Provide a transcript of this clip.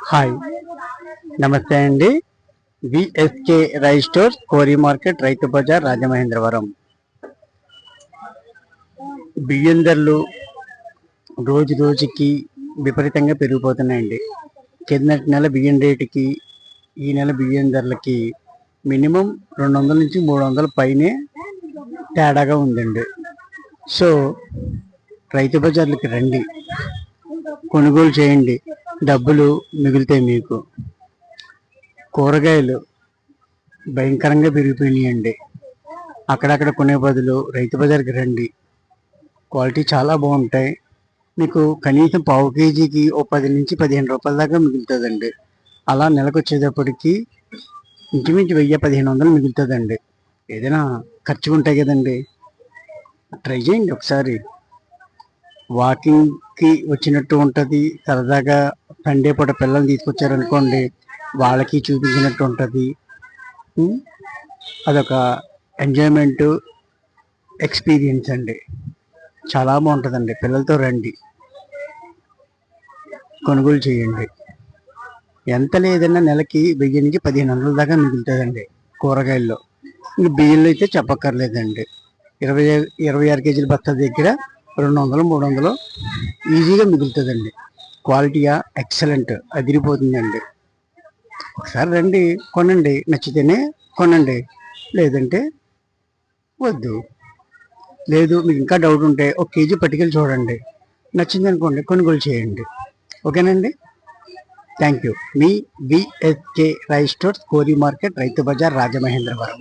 Hi, నమస్తే అండి. VSK rice stores, కోరి మార్కెట్, రైతు బజార్, రాజమహేంద్రవరం. బియ్యం ధరలు రోజు రోజుకి విపరీతంగా పెరిగిపోతున్నాయండి. కిందటి నెల బియ్యం రేటుకి ఈ నెల బియ్యం ధరలకి మినిమం 200 నుంచి 300 పైనే తేడాగా ఉందండి. సో రైతు బజార్లకి రండి, కొనుగోలు చేయండి, డబ్బులు మిగులుతాయి మీకు. కూరగాయలు భయంకరంగా పెరిగిపోయినాయండి. అక్కడక్కడ కొనే బదులు రైతు బజార్కి రండి, క్వాలిటీ చాలా బాగుంటాయి. మీకు కనీసం పావు కేజీకి ఓ 10 నుంచి 15 రూపాయల దాకా మిగులుతుందండి. అలా నెలకు వచ్చేటప్పటికి ఇంచుమించు 1000-1500 మిగులుతుందండి. ఏదైనా ఖర్చులు ఉంటాయి కదండి. ట్రై చేయండి ఒకసారి. వాకింగ్కి వచ్చినట్టు ఉంటుంది, సరదాగా సండే పూట పిల్లల్ని తీసుకొచ్చారనుకోండి, వాళ్ళకి చూపించినట్టు ఉంటుంది. అదొక ఎంజాయ్మెంట్ ఎక్స్పీరియన్స్ అండి. చాలా బాగుంటుందండి. పిల్లలతో రండి, కొనుగోలు చేయండి. ఎంత లేదన్నా నెలకి 1000 నుంచి 1500 దాకా మిగులుతుందండి కూరగాయల్లో. ఇంక బియ్యంలో అయితే చెప్పక్కర్లేదండి. 26 కేజీల బస్తా దగ్గర 200-300 ఈజీగా మిగులుతుందండి. క్వాలిటీగా ఎక్సలెంట్, అదిరిపోతుందండి. ఒకసారి రండి, కొనండి, నచ్చితేనే కొనండి, లేదంటే వద్దు. లేదు మీకు ఇంకా డౌట్ ఉంటే 1 కేజీ పట్టుకెళ్ళి చూడండి, నచ్చింది అనుకోండి, కొనుగోలు చేయండి. ఓకేనండి. Thank you. Me VSK rice stores, కోరి మార్కెట్, రైతు బజార్, రాజమహేంద్రవరం.